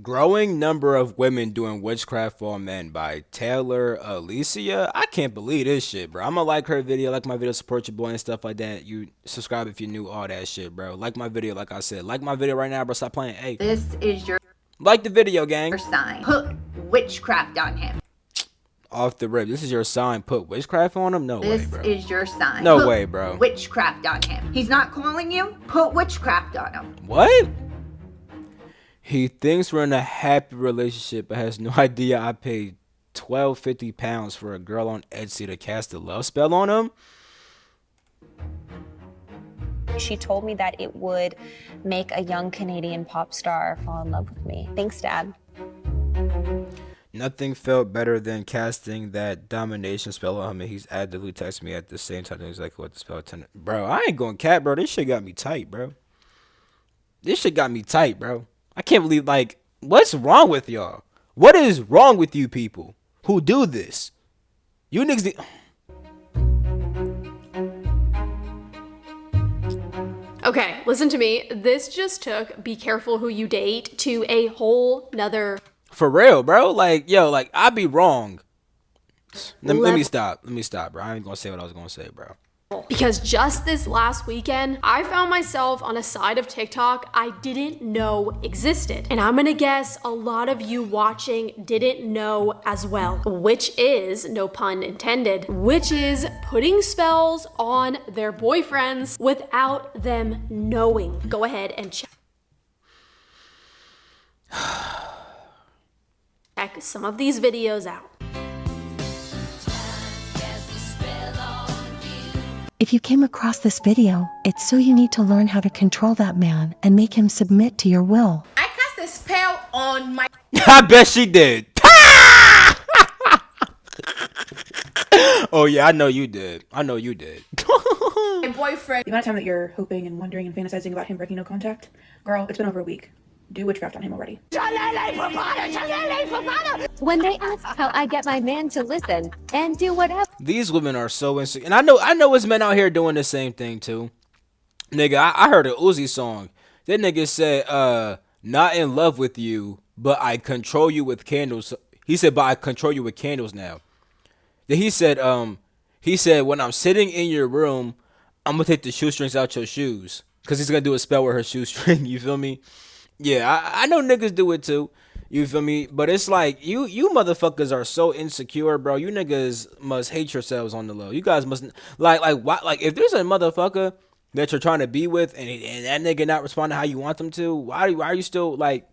Growing number of women doing witchcraft for men by Taylor Alicia. I can't believe this shit, bro. I'ma like her video, like my video, support your boy and stuff like that. You subscribe if you're new, all that shit, bro. Like my video, like I said. Like my video right now, bro. Stop playing. Hey, This is your like the video, gang. sign. Put witchcraft on him. Off the rip. This is your sign. Put witchcraft on him? No way, This bro. is your sign. No Put way, bro. witchcraft on him. He's not calling you. Put witchcraft on him. What? He thinks we're in a happy relationship but has no idea I paid £12.50 for a girl on Etsy to cast a love spell on him. She told me that it would make a young Canadian pop star fall in love with me. Thanks, Dad. Nothing felt better than casting that domination spell on him, and he's actively texting me at the same time exactly what the spell intended. Bro, I ain't going cat, bro. This shit got me tight, bro. This shit got me tight, bro. I can't believe, like, what's wrong with y'all? What is wrong with you people who do this? You niggas need... Okay, listen to me. This just took be careful who you date to a whole nother... For real, bro. Like, yo, like, I be wrong. Let me stop. Let me stop, bro. I ain't gonna say what I was gonna say, bro. Because just this last weekend, I found myself on a side of TikTok I didn't know existed. And I'm gonna guess a lot of you watching didn't know as well. Which is, no pun intended, which is putting spells on their boyfriends without them knowing. Go ahead and check some of these videos out. If you came across this video, it's so you need to learn how to control that man and make him submit to your will. I cast a spell on my I bet she did. Oh yeah, I know you did. I know you did. boyfriend. The amount of time that you're hoping and wondering and fantasizing about him breaking no contact, girl, it's been over a week. Do witchcraft on him already. When they ask how I get my man to listen and do whatever. These women are so insecure. And I know it's men out here doing the same thing too. Nigga, I heard a Uzi song. That nigga said, not in love with you, but I control you with candles. He said, but I control you with candles now. Then he said, when I'm sitting in your room, I'm gonna take the shoestrings out your shoes. Cause he's gonna do a spell with her shoestring, you feel me? Yeah, I know niggas do it too. You feel me? But it's like you motherfuckers are so insecure, bro. You niggas must hate yourselves on the low. You guys must like why, like if there's a motherfucker that you're trying to be with and that nigga not responding how you want them to, why are you still like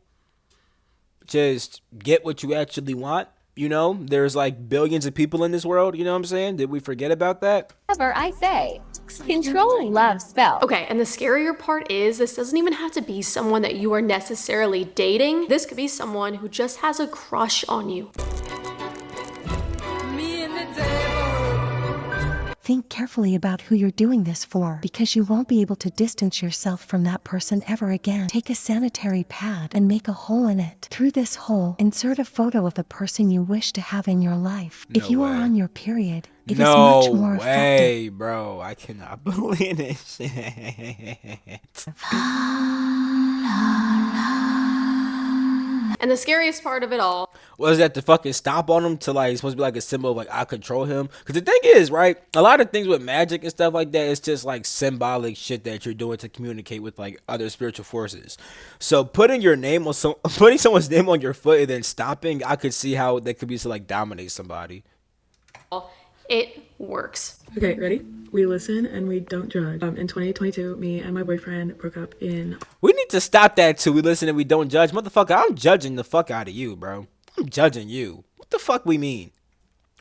just get what you actually want? You know, there's like billions of people in this world, you know what I'm saying? Did we forget about that? Whatever I say. Control love spell. Okay, and the scarier part is this doesn't even have to be someone that you are necessarily dating. This could be someone who just has a crush on you. Think carefully about who you're doing this for, because you won't be able to distance yourself from that person ever again. Take a sanitary pad and make a hole in it. Through this hole, insert a photo of the person you wish to have in your life. If you are on your period, it is much more effective. Bro. I cannot believe this shit. And the scariest part of it all was that to fucking stomp on him to like it's supposed to be like a symbol of like I control him. Because the thing is, right, a lot of things with magic and stuff like that, it's just like symbolic shit that you're doing to communicate with like other spiritual forces. So putting your name on putting someone's name on your foot and then stomping, I could see how that could be to like dominate somebody. it works. Okay, ready? We listen and we don't judge. In 2022, me and my boyfriend broke up in... We need to stop that too. We listen and we don't judge. Motherfucker, I'm judging the fuck out of you, bro. I'm judging you. What the fuck we mean?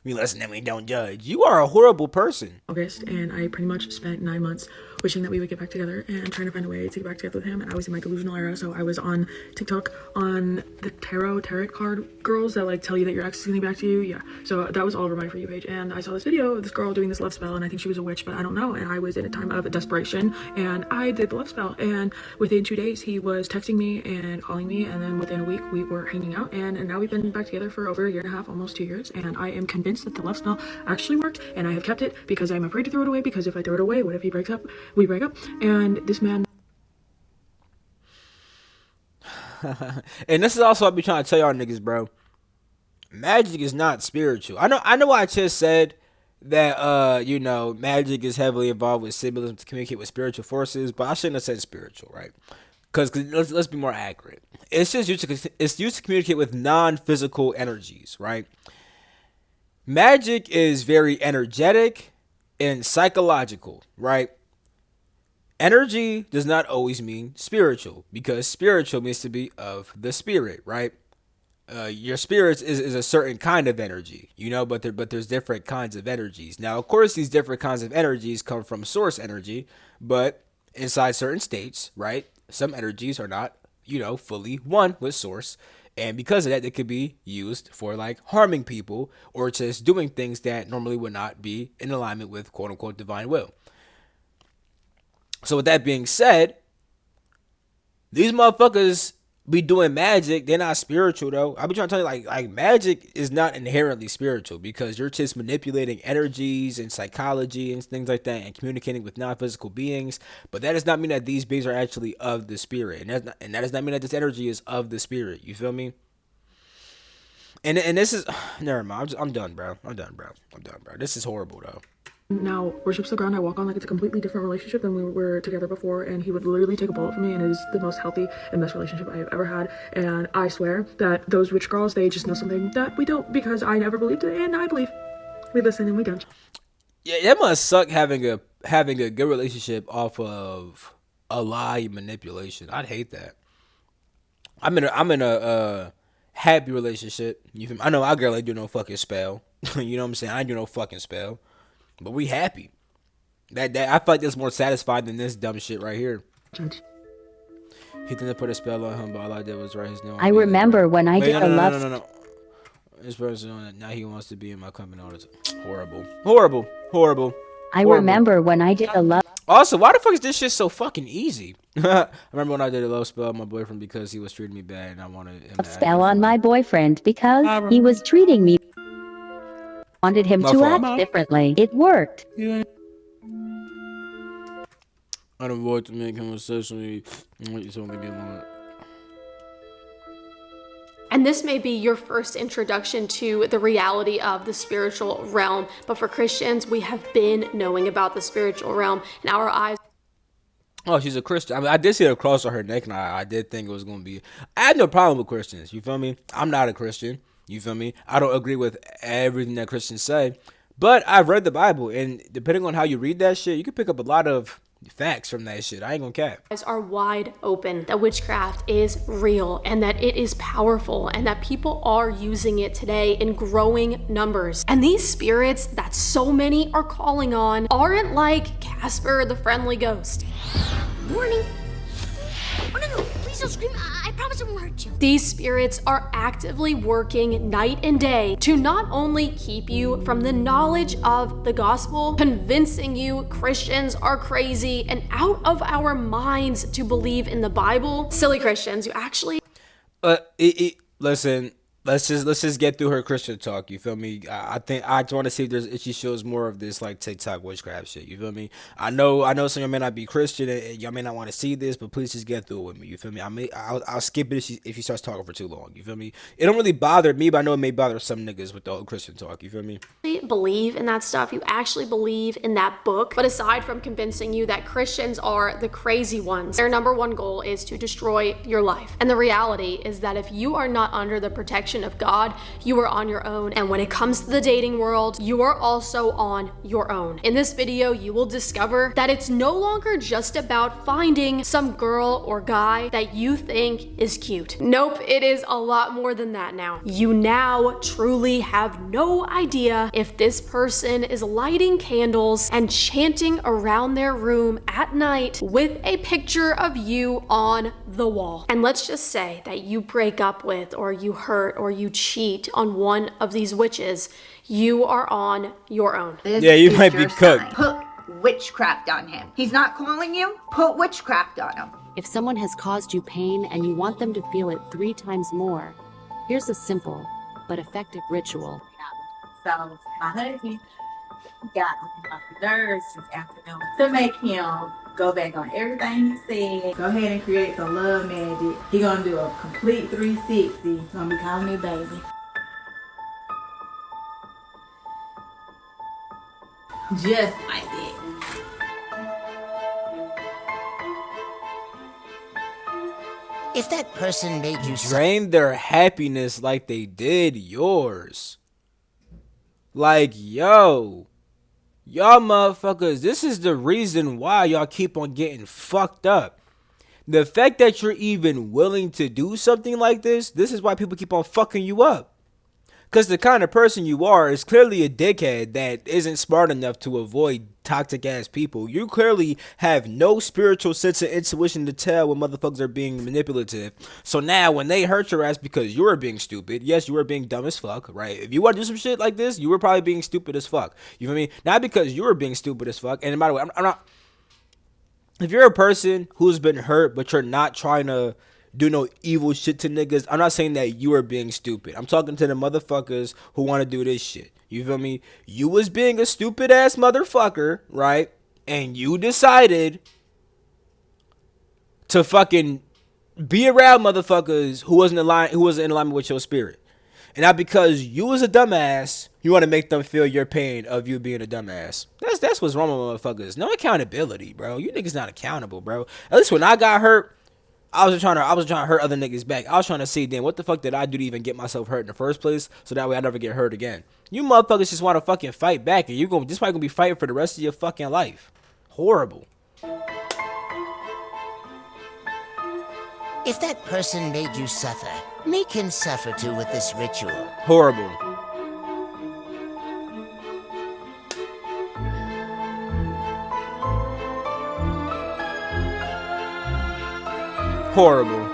We listen and we don't judge. You are a horrible person. August, and I pretty much spent 9 months wishing that we would get back together and trying to find a way to get back together with him. And I was in my delusional era, so I was on TikTok on the tarot card girls that like tell you that your ex is getting back to you. Yeah, so that was all over my For You page, and I saw this video of this girl doing this love spell, and I think she was a witch, but I don't know. And I was in a time of desperation, and I did the love spell, and within 2 days he was texting me and calling me, and then within a week we were hanging out, and now we've been back together for over a year and a half, almost 2 years, and I am convinced that the love spell actually worked, and I have kept it because I'm afraid to throw it away, because if I throw it away, what if he breaks up? We break up, and this man... And this is also what I be trying to tell y'all niggas, bro. Magic is not spiritual. I know I just said that magic is heavily involved with symbolism to communicate with spiritual forces, but I shouldn't have said spiritual, right? Because let's be more accurate. It's used to communicate with non-physical energies, right? Magic is very energetic and psychological, right? Energy does not always mean spiritual, because spiritual means to be of the spirit, right? Your spirit is a certain kind of energy, but there's different kinds of energies. Now, of course, these different kinds of energies come from source energy, but inside certain states, right, some energies are not, fully one with source. And because of that, they could be used for like harming people or just doing things that normally would not be in alignment with quote unquote divine will. So with that being said, these motherfuckers be doing magic. They're not spiritual though. I be trying to tell you like magic is not inherently spiritual, because you're just manipulating energies and psychology and things like that and communicating with non-physical beings. But that does not mean that these beings are actually of the spirit, and that does not mean that this energy is of the spirit. You feel me? And this is never mind. I'm done, bro. I'm done, bro. This is horrible though. Now, worship's the ground I walk on. Like, it's a completely different relationship than we were together before, and he would literally take a bullet for me, and it is the most healthy and best relationship I have ever had. And I swear that those witch girls, they just know something that we don't, because I never believed it, and I believe. We listen and we don't. Yeah, that must suck having a good relationship off of a lie and manipulation. I'd hate that. I'm in a happy relationship. You feel me? I know our girl ain't do no fucking spell. You know what I'm saying? I ain't do no fucking spell. But we happy. That I feel like that's more satisfied than this dumb shit right here. Judge. He didn't put a spell on him, but all I did was write his name. I remember when I did a love. No. This person now he wants to be in my company all the time. Horrible. I remember when I did a love Also, why the fuck is this shit so fucking easy? I remember when I did a love spell on my boyfriend because he was treating me bad, and I wanted him to spell on my boyfriend because he was treating me. Wanted him to act differently. It worked. I'd avoid to make conversation with you. Something be like. And this may be your first introduction to the reality of the spiritual realm. But for Christians, we have been knowing about the spiritual realm, and our eyes. Oh, she's a Christian. I mean, I did see a cross on her neck, and I did think it was going to be. I had no problem with Christians. You feel me? I'm not a Christian. You feel me? I don't agree with everything that Christians say. But I've read the Bible, and depending on how you read that shit, you can pick up a lot of facts from that shit. I ain't gonna cap. Eyes are wide open that witchcraft is real and that it is powerful and that people are using it today in growing numbers. And these spirits that so many are calling on aren't like Casper the Friendly Ghost. Warning. Oh, no, please don't scream. I promise I won't hurt you. These spirits are actively working night and day to not only keep you from the knowledge of the gospel, convincing you Christians are crazy and out of our minds to believe in the Bible. Silly Christians, you actually... Listen, let's just get through her Christian talk. You feel me? I think I just want to see if she shows more of this like TikTok witchcraft shit. You feel me? I know some of y'all may not be Christian and y'all may not want to see this, but please just get through it with me. You feel me? I'll skip it if she starts talking for too long. You feel me? It don't really bother me, but I know it may bother some niggas with the whole Christian talk. You feel me? Believe in that stuff. You actually believe in that book. But aside from convincing you that Christians are the crazy ones, their number one goal is to destroy your life. And the reality is that if you are not under the protection of God, you are on your own. And when it comes to the dating world, you are also on your own. In this video, you will discover that it's no longer just about finding some girl or guy that you think is cute. Nope, it is a lot more than that now. You now truly have no idea if this person is lighting candles and chanting around their room at night with a picture of you on the wall. And let's just say that you break up with, or you hurt, or you cheat on one of these witches, you are on your own. Yeah, you might be cooked. Put witchcraft on him. He's not calling you? Put witchcraft on him. If someone has caused you pain and you want them to feel it 3 times more, here's a simple but effective ritual. So my husband got on my nerves this afternoon to make him Go back on everything he said. Go ahead and create some love magic. He gonna do a complete 360. He's gonna be calling me baby. Just like that. If that person made you Drain their happiness like they did yours. Like, yo, y'all motherfuckers, this is the reason why y'all keep on getting fucked up. The fact that you're even willing to do something like this is why people keep on fucking you up. Because the kind of person you are is clearly a dickhead that isn't smart enough to avoid toxic ass people. You clearly have no spiritual sense of intuition to tell when motherfuckers are being manipulative. So now when they hurt your ass because you were being stupid, yes, you were being dumb as fuck, right? If you want to do some shit like this, you were probably being stupid as fuck. You feel me? Not because you were being stupid as fuck. And by the way, I'm not. If you're a person who's been hurt but you're not trying to do no evil shit to niggas, I'm not saying that you are being stupid. I'm talking to the motherfuckers who want to do this shit. You feel me? You was being a stupid ass motherfucker, right? And you decided to fucking be around motherfuckers who wasn't in alignment with your spirit. And not because you was a dumbass, you want to make them feel your pain of you being a dumbass. That's what's wrong with motherfuckers. No accountability, bro. You niggas not accountable, bro. At least when I got hurt, I was trying to hurt other niggas back. I was trying to see, then what the fuck did I do to even get myself hurt in the first place, so that way I never get hurt again. You motherfuckers just want to fucking fight back, and this probably gonna be fighting for the rest of your fucking life. Horrible. If that person made you suffer, make him suffer too with this ritual. Horrible. Horrible.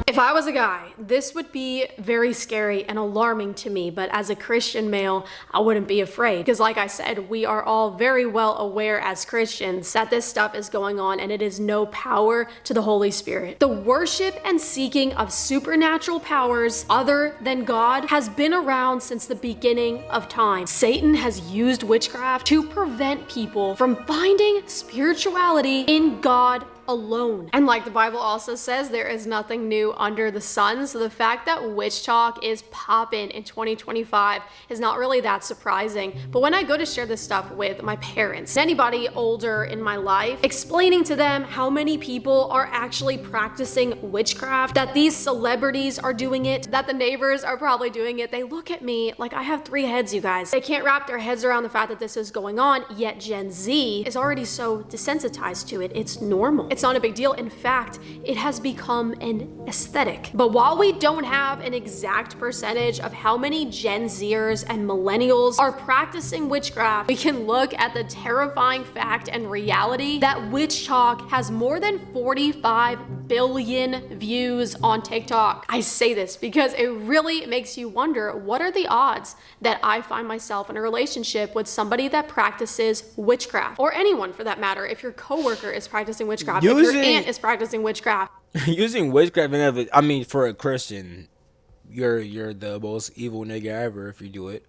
If I was a guy, this would be very scary and alarming to me, but as a Christian male, I wouldn't be afraid. Because like I said, we are all very well aware as Christians that this stuff is going on and it is no power to the Holy Spirit. The worship and seeking of supernatural powers other than God has been around since the beginning of time. Satan has used witchcraft to prevent people from finding spirituality in God alone. And like the Bible also says, there is nothing new under the sun. So the fact that witch talk is popping in 2025 is not really that surprising. But when I go to share this stuff with my parents, anybody older in my life, explaining to them how many people are actually practicing witchcraft, that these celebrities are doing it, that the neighbors are probably doing it, they look at me like I have 3 heads, you guys. They can't wrap their heads around the fact that this is going on, yet Gen Z is already so desensitized to it. It's normal. It's not a big deal. In fact, it has become an aesthetic. But while we don't have an exact percentage of how many Gen Zers and millennials are practicing witchcraft, we can look at the terrifying fact and reality that witch talk has more than 45 billion views on TikTok. I say this because it really makes you wonder, what are the odds that I find myself in a relationship with somebody that practices witchcraft? Or anyone for that matter, if your coworker is practicing witchcraft, if your aunt is practicing witchcraft. Using witchcraft, I mean, for a Christian, you're the most evil nigga ever if you do it.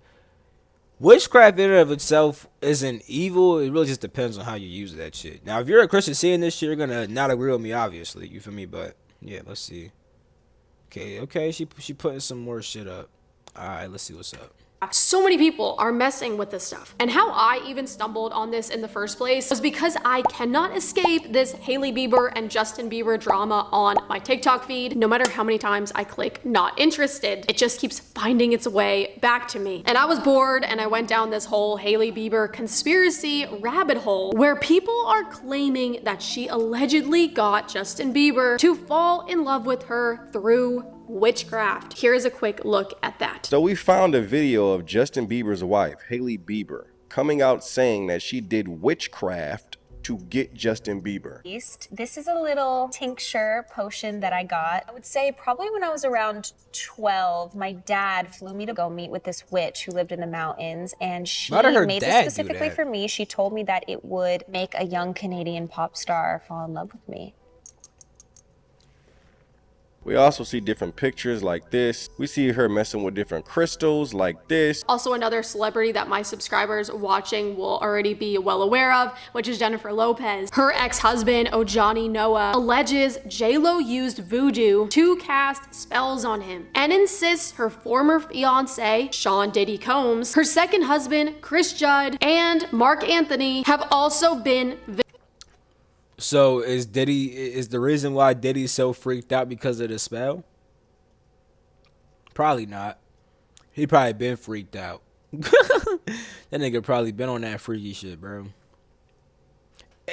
Witchcraft in and of itself isn't evil. It really just depends on how you use that shit. Now, if you're a Christian seeing this shit, you're gonna not agree with me, obviously. You feel me? But yeah, let's see. Okay, she putting some more shit up. All right, let's see what's up. So many people are messing with this stuff. And how I even stumbled on this in the first place was because I cannot escape this Hailey Bieber and Justin Bieber drama on my TikTok feed. No matter how many times I click not interested, it just keeps finding its way back to me. And I was bored and I went down this whole Hailey Bieber conspiracy rabbit hole where people are claiming that she allegedly got Justin Bieber to fall in love with her through witchcraft. Here's a quick look at that. So we found a video of Justin Bieber's wife, Hailey Bieber, coming out saying that she did witchcraft to get Justin Bieber. This is a little tincture potion that I got. I would say probably when I was around 12, my dad flew me to go meet with this witch who lived in the mountains, and she made this specifically for me. She told me that it would make a young Canadian pop star fall in love with me. We also see different pictures like this. We see her messing with different crystals like this. Also, another celebrity that my subscribers watching will already be well aware of, which is Jennifer Lopez. Her ex-husband, Ojani Noah, alleges J-Lo used voodoo to cast spells on him and insists her former fiance, Sean Diddy Combs, her second husband, Chris Judd, and Mark Anthony have also been So is the reason why Diddy's so freaked out because of the spell? Probably not. He probably been freaked out. That nigga probably been on that freaky shit, bro.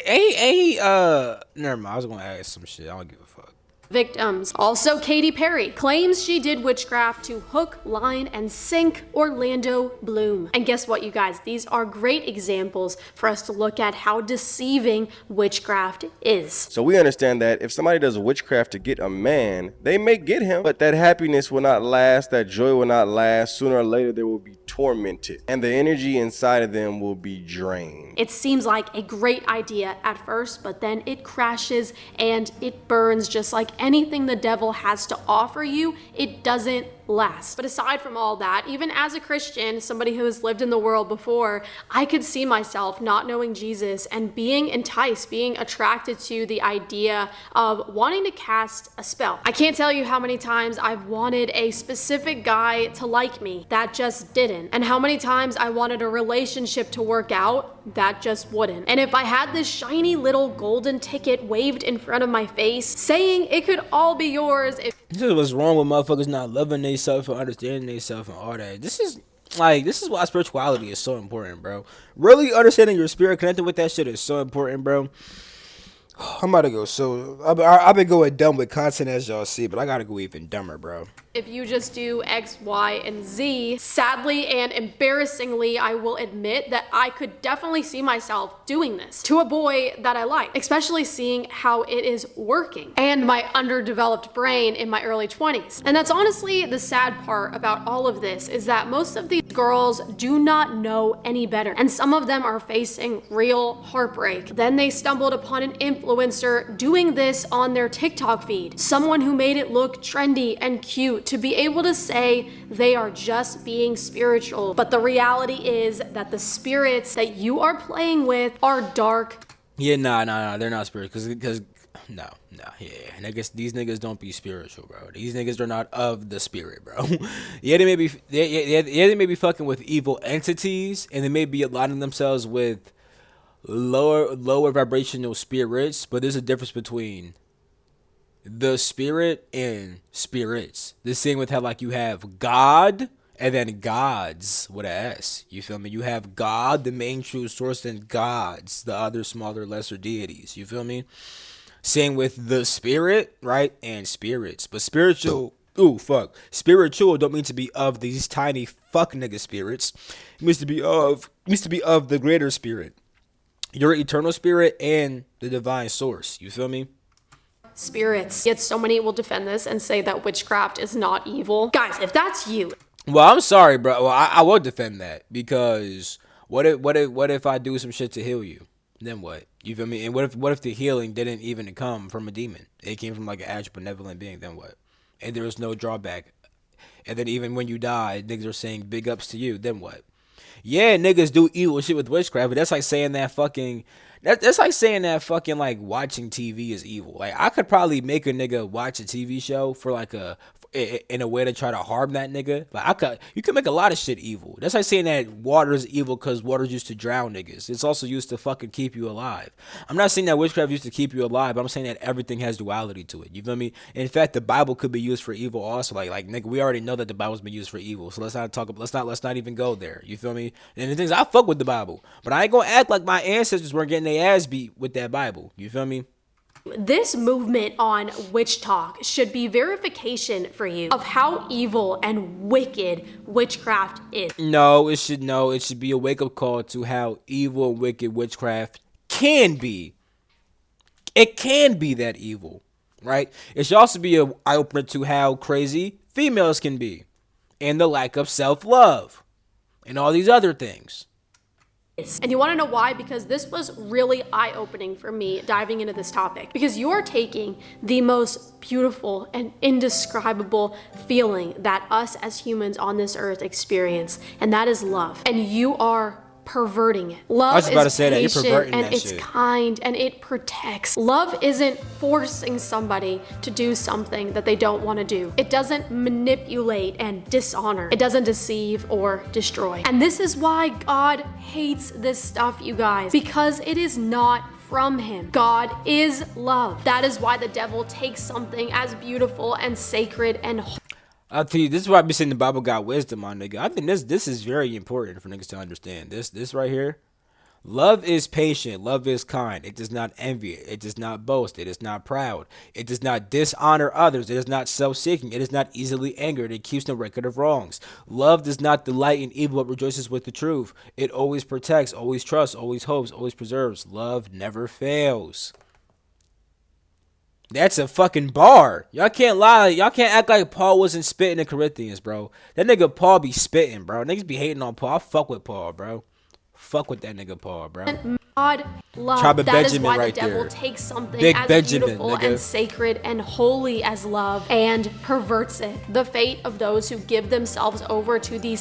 Ain't he, never mind. I was gonna ask some shit. I don't give a fuck. victims. Also, Katy Perry claims she did witchcraft to hook, line, and sink Orlando Bloom. And guess what, you guys? These are great examples for us to look at how deceiving witchcraft is. So we understand that if somebody does witchcraft to get a man, they may get him, but that happiness will not last, that joy will not last. Sooner or later, they will be tormented, and the energy inside of them will be drained. It seems like a great idea at first, but then it crashes and it burns just like anything the devil has to offer you. It doesn't last. But aside from all that, even as a Christian, somebody who has lived in the world before, I could see myself not knowing Jesus and being enticed, being attracted to the idea of wanting to cast a spell. I can't tell you how many times I've wanted a specific guy to like me that just didn't, and how many times I wanted a relationship to work out that just wouldn't. And if I had this shiny little golden ticket waved in front of my face saying it could all be yours if this is what's wrong with motherfuckers not loving themselves and understanding themselves and all that. This is why spirituality is so important, bro. Really understanding your spirit, connecting with that shit is so important, bro. I'm about to go. So I've been going dumb with content, as y'all see, but I gotta go even dumber, bro. if you just do X, Y, and Z. Sadly and embarrassingly, I will admit that I could definitely see myself doing this to a boy that I like, especially seeing how it is working and my underdeveloped brain in my early 20s. And that's honestly the sad part about all of this, is that most of these girls do not know any better, and some of them are facing real heartbreak. Then they stumbled upon an influencer doing this on their TikTok feed, someone who made it look trendy and cute to be able to say they are just being spiritual. But the reality is that the spirits that you are playing with are dark. Yeah, nah, they're not spiritual, because no, niggas, these niggas don't be spiritual, bro. These niggas are not of the spirit, bro. Yeah, they may be fucking with evil entities, and they may be aligning themselves with lower vibrational spirits, but there's a difference between the spirit and spirits. The same with how, like, you have God and then gods with an S. You feel me? You have God, the main true source, and gods, the other smaller, lesser deities. You feel me? Same with the spirit, right? And spirits. But spiritual, spiritual don't mean to be of these tiny fuck nigga spirits. It means to be of the greater spirit, your eternal spirit and the divine source. You feel me? Spirits. Yet so many will defend this and say that witchcraft is not evil. Guys, if that's you. Well, I'm sorry, bro. Well, I will defend that, because what if I do some shit to heal you? Then what? You feel me? And what if the healing didn't even come from a demon? It came from like an actual benevolent being. Then what? And there was no drawback. And then even when you die, niggas are saying big ups to you. Then what? Yeah, niggas do evil shit with witchcraft, but that's like saying that fucking. That's like saying that fucking, like, watching TV is evil. Like, I could probably make a nigga watch a TV show for like in a way to try to harm that nigga. Like, you could make a lot of shit evil. That's like saying that water is evil because water's used to drown niggas. It's also used to fucking keep you alive. I'm not saying that witchcraft used to keep you alive, but I'm saying that everything has duality to it. You feel me? In fact, the Bible could be used for evil also. Like nigga, we already know that the Bible's been used for evil. So let's not even go there. You feel me? And the things, I fuck with the Bible, but I ain't gonna act like my ancestors weren't getting their ass beat with that Bible. You feel me? This movement on witch talk should be verification for you of how evil and wicked witchcraft is. No, it should be a wake-up call to how evil and wicked witchcraft can be. It can be that evil, right? It should also be an eye-opener to how crazy females can be, and the lack of self-love, and all these other things. And you want to know why? Because this was really eye-opening for me diving into this topic. Because you're taking the most beautiful and indescribable feeling that us as humans on this earth experience, and that is love. And you are perverting it. Love is patient and it's kind and it protects. Love isn't forcing somebody to do something that they don't want to do. It doesn't manipulate and dishonor. It doesn't deceive or destroy. And this is why God hates this stuff, you guys, because it is not from him. God is love. That is why the devil takes something as beautiful and sacred and I'll tell you, this is why I be saying the Bible got wisdom, my nigga. I think this is very important for niggas to understand. This right here. Love is patient. Love is kind. It does not envy. It does not boast. It is not proud. It does not dishonor others. It is not self-seeking. It is not easily angered. It keeps no record of wrongs. Love does not delight in evil, but rejoices with the truth. It always protects, always trusts, always hopes, always preserves. Love never fails. That's a fucking bar. Y'all can't lie. Y'all can't act like Paul wasn't spitting in Corinthians, bro. That nigga Paul be spitting, bro. Niggas be hating on Paul. I fuck with Paul, bro. Fuck with that nigga Paul, bro. God love. Tribe of that Benjamin is why right the devil there. takes something Big as Benjamin, beautiful nigga. and sacred and holy as love and perverts it. The fate of those who give themselves over to these